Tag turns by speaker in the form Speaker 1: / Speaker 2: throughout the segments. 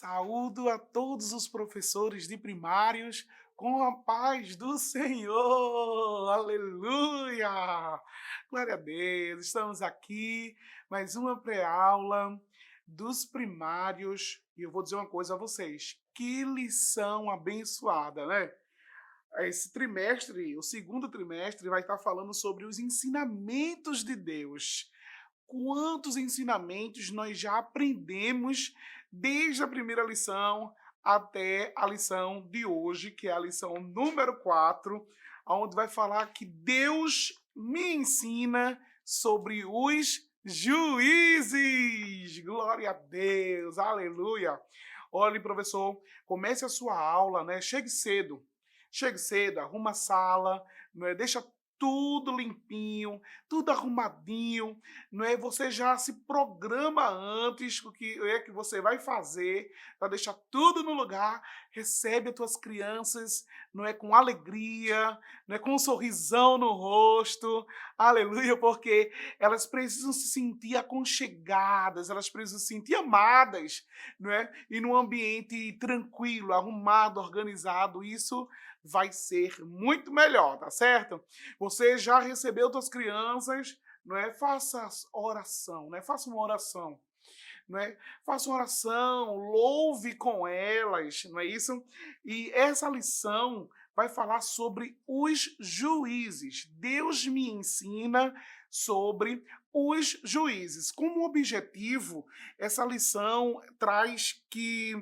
Speaker 1: Saúdo a todos os professores de primários com a paz do Senhor. Aleluia! Glória a Deus. Estamos aqui, mais uma pré-aula dos primários. E eu vou dizer uma coisa a vocês. Que lição abençoada, né? Esse trimestre, o segundo trimestre, vai estar falando sobre os ensinamentos de Deus. Quantos ensinamentos nós já aprendemos desde a primeira lição até a lição de hoje, que é a lição número 4, onde vai falar que Deus me ensina sobre os juízes. Glória a Deus, aleluia. Olha, professor, comece a sua aula, né? Chegue cedo. Chegue cedo, arruma a sala, não é? Deixa tudo limpinho, tudo arrumadinho, não é? Você já se programa antes o que é que você vai fazer para deixar tudo no lugar. Recebe as tuas crianças, não é, com alegria, não é, com um sorrisão no rosto. Aleluia, porque elas precisam se sentir aconchegadas, elas precisam se sentir amadas, não é? E num ambiente tranquilo, arrumado, organizado, isso vai ser muito melhor, tá certo? Você já recebeu suas crianças, não é? Faça oração, né? Faça uma oração, não é? Faça uma oração, louve com elas, não é isso? E essa lição vai falar sobre os juízes. Deus me ensina sobre os juízes. Como objetivo, essa lição traz que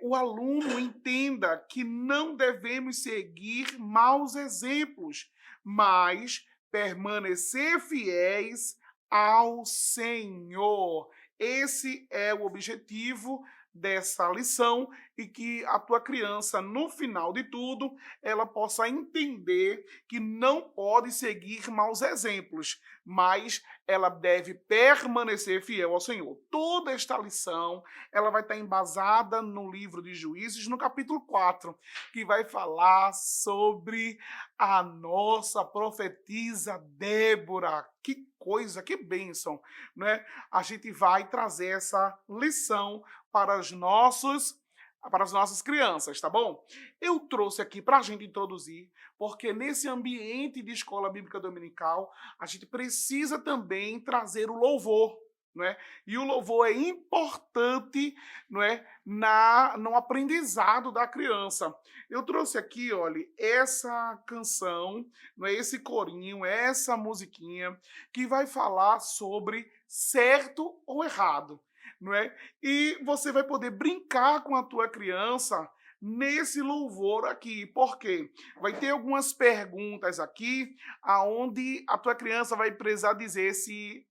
Speaker 1: o aluno entenda que não devemos seguir maus exemplos, mas permanecer fiéis ao Senhor. Esse é o objetivo dessa lição e que a tua criança, no final de tudo, ela possa entender que não pode seguir maus exemplos, mas ela deve permanecer fiel ao Senhor. Toda esta lição, ela vai estar embasada no livro de Juízes, no capítulo 4, que vai falar sobre a nossa profetisa Débora. Que coisa, que bênção, né? A gente vai trazer essa lição para as nossas crianças, tá bom? Eu trouxe aqui para a gente introduzir, porque nesse ambiente de escola bíblica dominical, a gente precisa também trazer o louvor, não é? E o louvor é importante, não é, no aprendizado da criança. Eu trouxe aqui, olha, essa canção, não é, esse corinho, essa musiquinha que vai falar sobre certo ou errado, não é? E você vai poder brincar com a tua criança nesse louvor aqui. Por quê? Vai ter algumas perguntas aqui aonde a tua criança vai precisar dizer se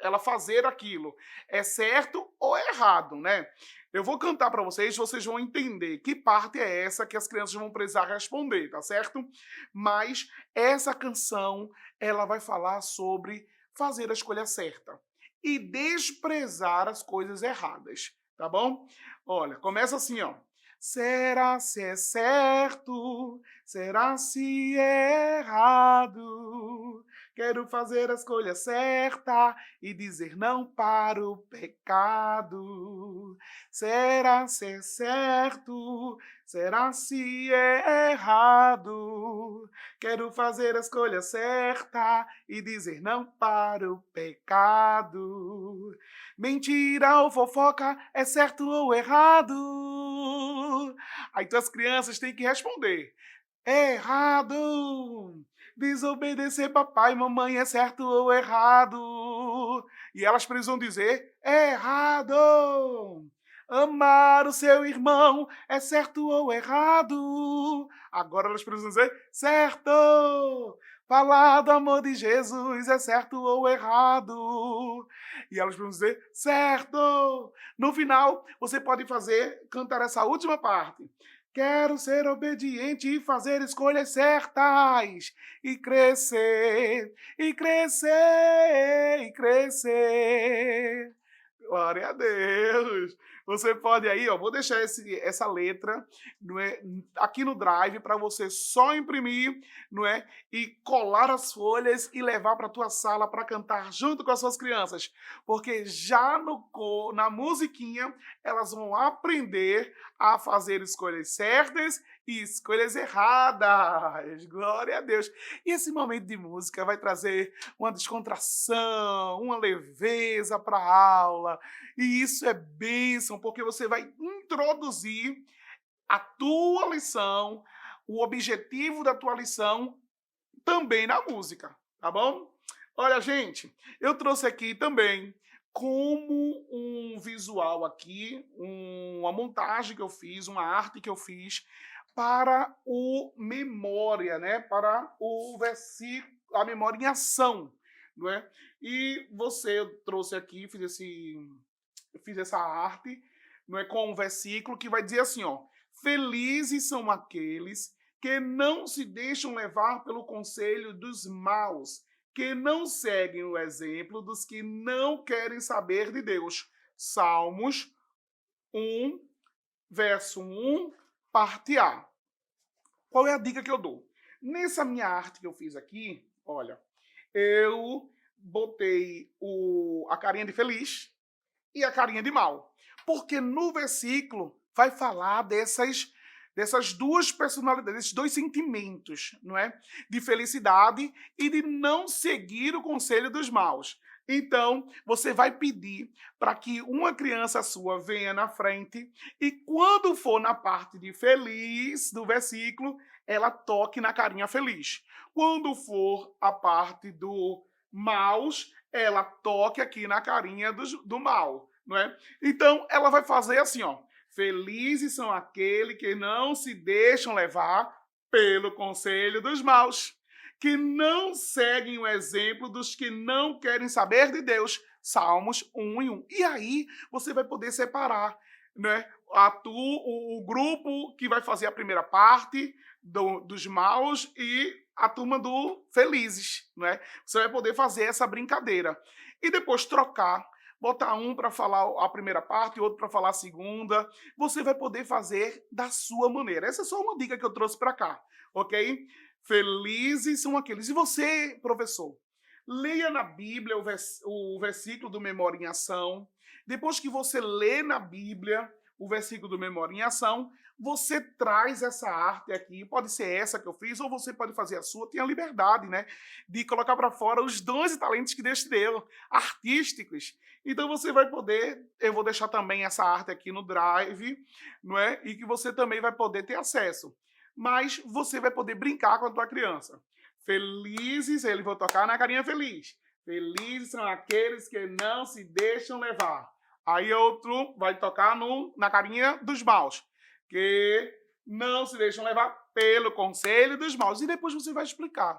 Speaker 1: ela fazer aquilo é certo ou é errado, né? Eu vou cantar para vocês, vocês vão entender que parte é essa que as crianças vão precisar responder, tá certo? Mas essa canção, ela vai falar sobre fazer a escolha certa e desprezar as coisas erradas, tá bom? Olha, começa assim, ó. Será se é certo? Será se é errado? Quero fazer a escolha certa e dizer não para o pecado. Será se é certo? Será se é errado? Quero fazer a escolha certa e dizer não para o pecado. Mentira ou fofoca é certo ou errado? Aí tuas crianças têm que responder. Errado! Desobedecer papai e mamãe é certo ou errado? E elas precisam dizer errado! Amar o seu irmão é certo ou errado? Agora elas precisam dizer certo! Falar do amor de Jesus é certo ou errado? E elas precisam dizer certo! No final, você pode cantar essa última parte. Quero ser obediente e fazer escolhas certas e crescer, e crescer, e crescer. Glória a Deus. Você pode aí, ó, vou deixar essa letra, não é, aqui no Drive para você só imprimir, não é, e colar as folhas e levar para tua sala para cantar junto com as suas crianças, porque já na musiquinha elas vão aprender a fazer escolhas certas e escolhas erradas. Glória a Deus. E esse momento de música vai trazer uma descontração, uma leveza para a aula. E isso é bênção, porque você vai introduzir a tua lição, o objetivo da tua lição também na música, tá bom? Olha, gente, eu trouxe aqui também como um visual aqui, uma montagem que eu fiz, uma arte que eu fiz para o memória, né? Para o versículo, a memória em ação, não é? E você eu trouxe aqui, fiz essa arte, não é, com um versículo que vai dizer assim, ó: felizes são aqueles que não se deixam levar pelo conselho dos maus, que não seguem o exemplo dos que não querem saber de Deus. Salmos 1, verso 1, parte A. Qual é a dica que eu dou? Nessa minha arte que eu fiz aqui, olha, eu botei a carinha de feliz e a carinha de mal. Porque no versículo vai falar dessas duas personalidades, desses dois sentimentos, não é? De felicidade e de não seguir o conselho dos maus. Então, você vai pedir para que uma criança sua venha na frente e quando for na parte de feliz do versículo, ela toque na carinha feliz. Quando for a parte do maus, ela toque aqui na carinha do mal, não é? Então, ela vai fazer assim, ó: felizes são aqueles que não se deixam levar pelo conselho dos maus, que não seguem o exemplo dos que não querem saber de Deus. Salmos 1 e 1. E aí você vai poder separar, né, o grupo que vai fazer a primeira parte dos maus e a turma do felizes, né? Você vai poder fazer essa brincadeira. E depois trocar, botar um para falar a primeira parte e outro para falar a segunda. Você vai poder fazer da sua maneira. Essa é só uma dica que eu trouxe para cá, ok? Felizes são aqueles. E você, professor, leia na Bíblia o versículo do Memória em Ação. Depois que você lê na Bíblia o versículo do Memória em Ação, você traz essa arte aqui, pode ser essa que eu fiz, ou você pode fazer a sua, tem a liberdade, né, de colocar para fora os dons e talentos que Deus te deu, artísticos. Então você vai poder, eu vou deixar também essa arte aqui no Drive, não é? E que você também vai poder ter acesso. Mas você vai poder brincar com a tua criança. Felizes, ele vai tocar na carinha feliz. Felizes são aqueles que não se deixam levar. Aí outro vai tocar na carinha dos maus, que não se deixam levar pelo conselho dos maus. E depois você vai explicar.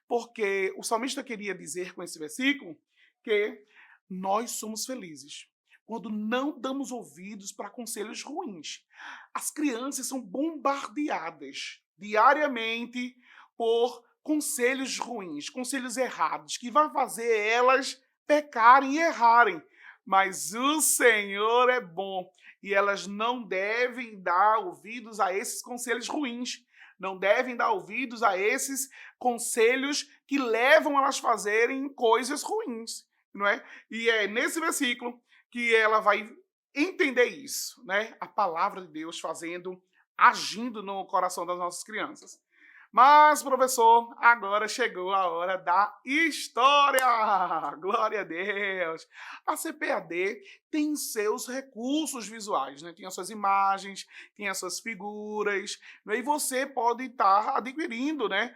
Speaker 1: Porque o salmista queria dizer com esse versículo que nós somos felizes quando não damos ouvidos para conselhos ruins. As crianças são bombardeadas diariamente por conselhos ruins, conselhos errados, que vai fazer elas pecarem e errarem. Mas o Senhor é bom e elas não devem dar ouvidos a esses conselhos ruins. Não devem dar ouvidos a esses conselhos que levam elas a fazerem coisas ruins, não é? E é nesse versículo que ela vai entender isso, né? A palavra de Deus agindo no coração das nossas crianças. Mas, professor, agora chegou a hora da história! Glória a Deus! A CPAD tem seus recursos visuais, né? Tem as suas imagens, tem as suas figuras, né? E você pode estar adquirindo, né,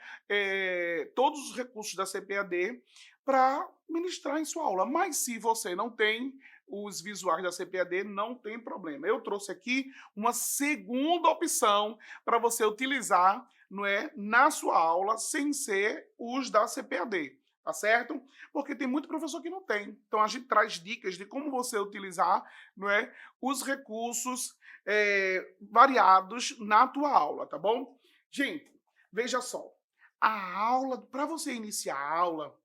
Speaker 1: todos os recursos da CPAD para ministrar em sua aula. Mas se você não tem os visuais da CPAD, não tem problema. Eu trouxe aqui uma segunda opção para você utilizar, não é, na sua aula, sem ser os da CPAD, tá certo? Porque tem muito professor que não tem. Então a gente traz dicas de como você utilizar, não é, os recursos variados na tua aula, tá bom? Gente, veja só, a aula, para você iniciar a aula,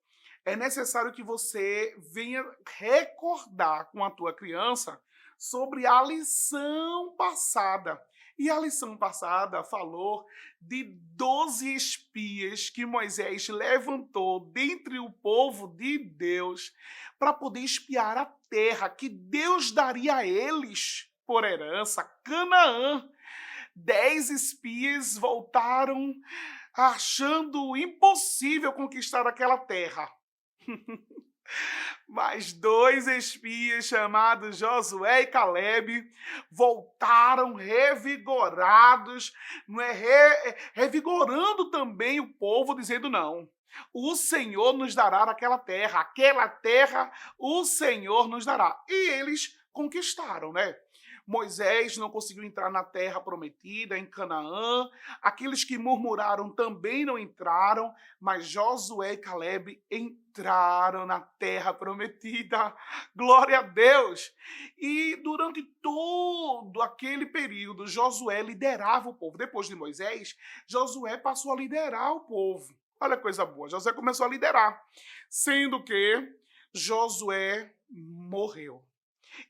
Speaker 1: é necessário que você venha recordar com a tua criança sobre a lição passada. E a lição passada falou de 12 espias que Moisés levantou dentre o povo de Deus para poder espiar a terra que Deus daria a eles por herança, Canaã. 10 espias voltaram achando impossível conquistar aquela terra. Mas 2 espias chamados Josué e Caleb voltaram revigorados, não é, revigorando também o povo, dizendo não. O Senhor nos dará aquela terra o Senhor nos dará. E eles conquistaram, né? Moisés não conseguiu entrar na terra prometida, em Canaã. Aqueles que murmuraram também não entraram, mas Josué e Caleb entraram na terra prometida. Glória a Deus! E durante todo aquele período, Josué liderava o povo. Depois de Moisés, Josué passou a liderar o povo. Olha que coisa boa, Josué começou a liderar, sendo que Josué morreu.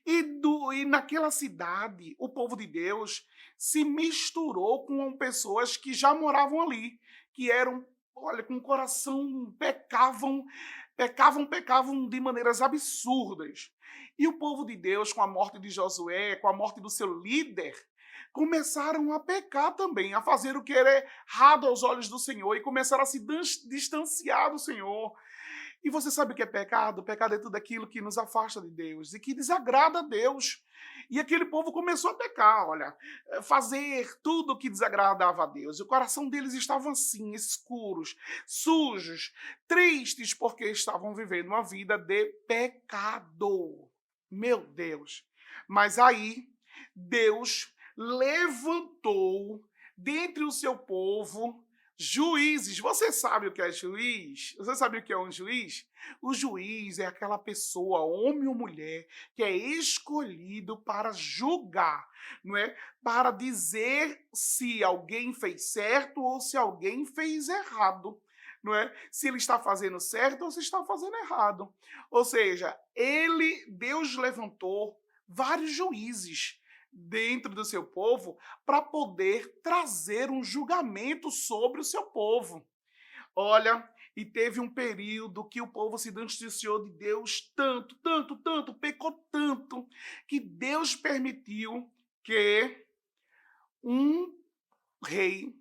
Speaker 1: E naquela cidade, o povo de Deus se misturou com pessoas que já moravam ali, que eram, olha, com o coração, pecavam de maneiras absurdas. E o povo de Deus, com a morte de Josué, com a morte do seu líder, começaram a pecar também, a fazer o que era errado aos olhos do Senhor e começaram a se distanciar do Senhor. E você sabe o que é pecado? Pecado é tudo aquilo que nos afasta de Deus e que desagrada a Deus. E aquele povo começou a pecar, olha, fazer tudo o que desagradava a Deus. E o coração deles estava assim, escuros, sujos, tristes, porque estavam vivendo uma vida de pecado. Meu Deus! Mas aí, Deus levantou dentre o seu povo juízes. Você sabe o que é juiz? Você sabe o que é um juiz? O juiz é aquela pessoa, homem ou mulher, que é escolhido para julgar, não é? Para dizer se alguém fez certo ou se alguém fez errado. Não é? Se ele está fazendo certo ou se está fazendo errado. Ou seja, Deus levantou vários juízes dentro do seu povo para poder trazer um julgamento sobre o seu povo. Olha, e teve um período que o povo se distanciou de Deus tanto, pecou tanto, que Deus permitiu que um rei,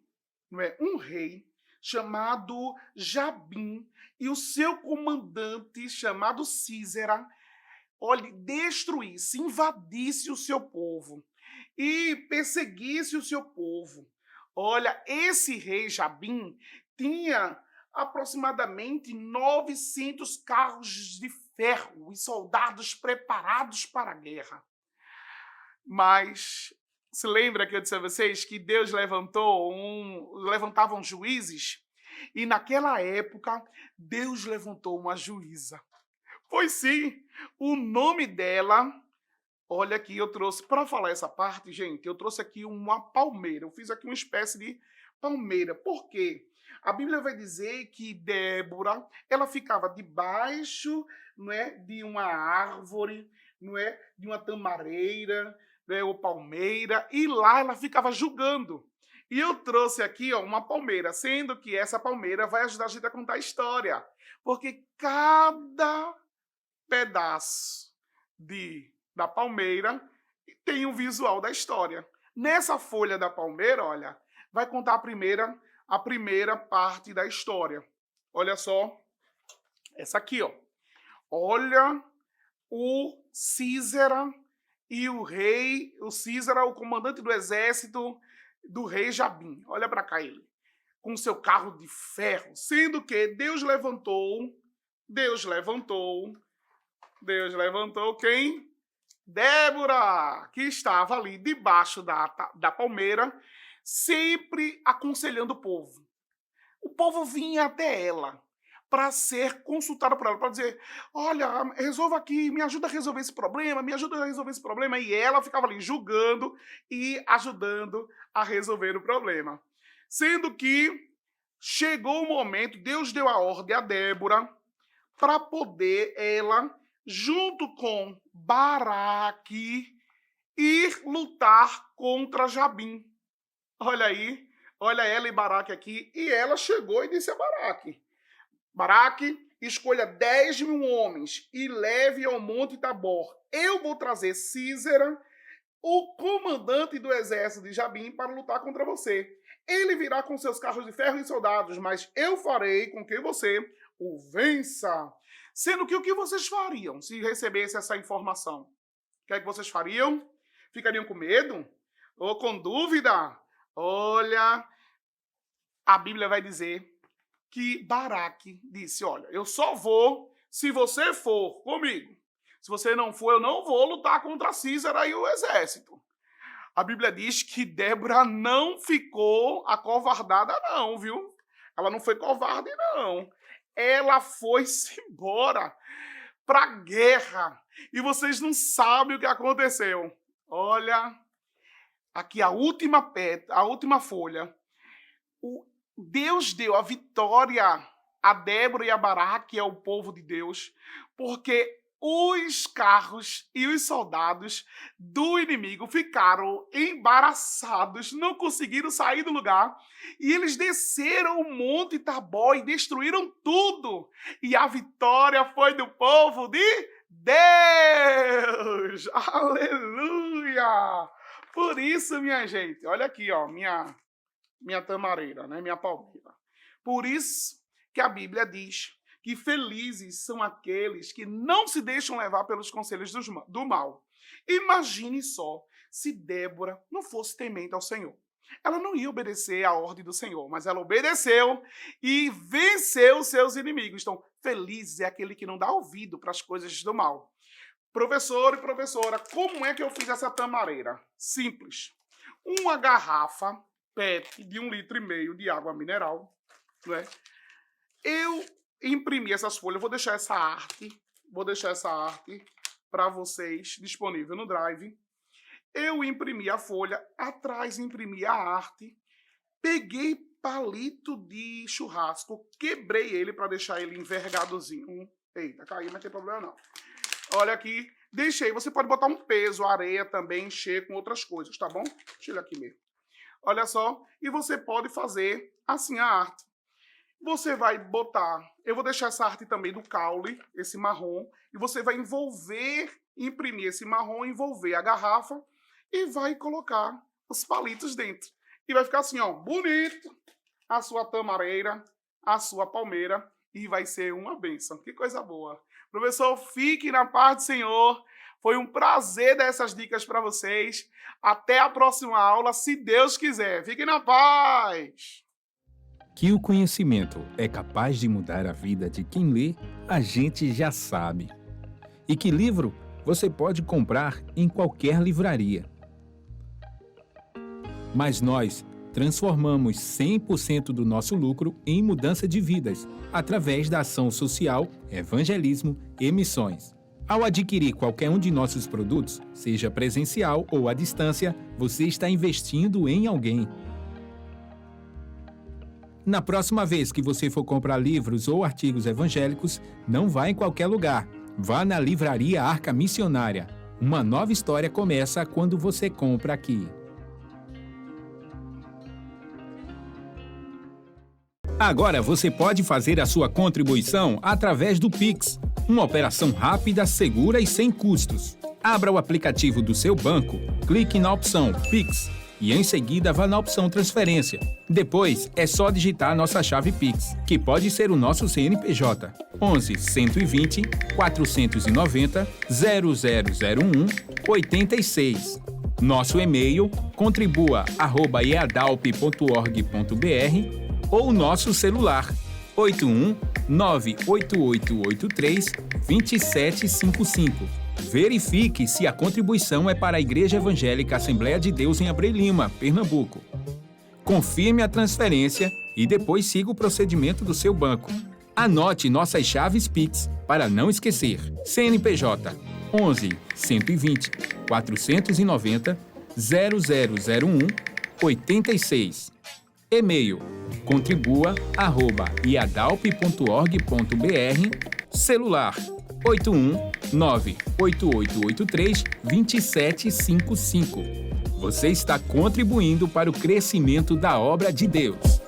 Speaker 1: não é? Um rei chamado Jabim e o seu comandante chamado Císera, olhe, destruísse, invadisse o seu povo e perseguisse o seu povo. Olha, esse rei Jabim tinha aproximadamente 900 carros de ferro e soldados preparados para a guerra. Mas se lembra que eu disse a vocês que Deus levantavam juízes? E naquela época, Deus levantou uma juíza. Pois sim, o nome dela, olha aqui, eu trouxe, para falar essa parte, gente, eu trouxe aqui uma palmeira, eu fiz aqui uma espécie de palmeira. Por quê? A Bíblia vai dizer que Débora, ela ficava debaixo, não é, de uma árvore, não é, de uma tamareira, né, ou palmeira, e lá ela ficava julgando. E eu trouxe aqui, ó, uma palmeira, sendo que essa palmeira vai ajudar a gente a contar a história. Porque cada pedaço da palmeira tem um visual da história. Nessa folha da palmeira, olha, vai contar a primeira parte da história. Olha só, essa aqui, ó. Olha o Císera e o Císera, o comandante do exército do rei Jabim. Olha para cá ele, com seu carro de ferro, sendo que Deus levantou quem? Débora, que estava ali debaixo da palmeira, sempre aconselhando o povo. O povo vinha até ela para ser consultada por ela, para dizer, olha, resolva aqui, me ajuda a resolver esse problema, me ajuda a resolver esse problema. E ela ficava ali julgando e ajudando a resolver o problema. Sendo que chegou o momento, Deus deu a ordem a Débora para poder ela, junto com Baraque, ir lutar contra Jabim. Olha aí, olha ela e Baraque aqui. E ela chegou e disse a Baraque: Baraque, escolha 10.000 homens e leve ao Monte Tabor. Eu vou trazer Sísera, o comandante do exército de Jabim, para lutar contra você. Ele virá com seus carros de ferro e soldados, mas eu farei com que você o vença. Sendo que o que vocês fariam se recebesse essa informação? O que é que vocês fariam? Ficariam com medo? Ou com dúvida? Olha, a Bíblia vai dizer que Baraque disse: olha, eu só vou se você for comigo. Se você não for, eu não vou lutar contra Sísera e o exército. A Bíblia diz que Débora não ficou acovardada não, viu? Ela não foi covarde não. Ela foi-se embora para a guerra. E vocês não sabem o que aconteceu. Olha, aqui a última folha. Deus deu a vitória a Débora e a Baraque, que é o povo de Deus, porque os carros e os soldados do inimigo ficaram embaraçados, não conseguiram sair do lugar, e eles desceram o Monte Tabor e destruíram tudo. E a vitória foi do povo de Deus! Aleluia! Por isso, minha gente, olha aqui, ó, minha tamareira, né, minha palmeira. Por isso que a Bíblia diz que felizes são aqueles que não se deixam levar pelos conselhos do mal. Imagine só se Débora não fosse temente ao Senhor. Ela não ia obedecer à ordem do Senhor, mas ela obedeceu e venceu os seus inimigos. Então, feliz é aquele que não dá ouvido para as coisas do mal. Professor e professora, como é que eu fiz essa tamareira? Simples. Uma garrafa PET de 1,5 litro de água mineral, né? Eu imprimi essas folhas, vou deixar essa arte para vocês disponível no Drive. Eu imprimi a folha, atrás imprimi a arte, peguei palito de churrasco, quebrei ele para deixar ele envergadozinho. Eita, caiu, mas não tem problema não. Olha aqui, deixei. Você pode botar um peso, areia também, encher com outras coisas, tá bom? Deixa ele aqui mesmo. Olha só, e você pode fazer assim a arte. Você vai botar, eu vou deixar essa arte também do caule, esse marrom, e você vai imprimir esse marrom, envolver a garrafa e vai colocar os palitos dentro. E vai ficar assim, ó, bonito, a sua tamareira, a sua palmeira, e vai ser uma bênção. Que coisa boa. Professor, fique na paz do Senhor. Foi um prazer dar essas dicas para vocês. Até a próxima aula, se Deus quiser. Fique na paz!
Speaker 2: Que o conhecimento é capaz de mudar a vida de quem lê, a gente já sabe. E que livro você pode comprar em qualquer livraria. Mas nós transformamos 100% do nosso lucro em mudança de vidas, através da ação social, evangelismo e missões. Ao adquirir qualquer um de nossos produtos, seja presencial ou à distância, você está investindo em alguém. Na próxima vez que você for comprar livros ou artigos evangélicos, não vá em qualquer lugar. Vá na Livraria Arca Missionária. Uma nova história começa quando você compra aqui. Agora você pode fazer a sua contribuição através do Pix. Uma operação rápida, segura e sem custos. Abra o aplicativo do seu banco, clique na opção Pix e em seguida vá na opção Transferência. Depois é só digitar nossa chave Pix, que pode ser o nosso CNPJ 11 120 490 0001 86. Nosso e-mail contribua@eadalp.org.br ou nosso celular 81 98883 2755. Verifique se a contribuição é para a Igreja Evangélica Assembleia de Deus em Abreu Lima, Pernambuco. Confirme a transferência e depois siga o procedimento do seu banco. Anote nossas chaves Pix para não esquecer. CNPJ 11 120 490 0001 86. E-mail contribua@iadalp.org.br. Celular 81988832755. Você está contribuindo para o crescimento da obra de Deus.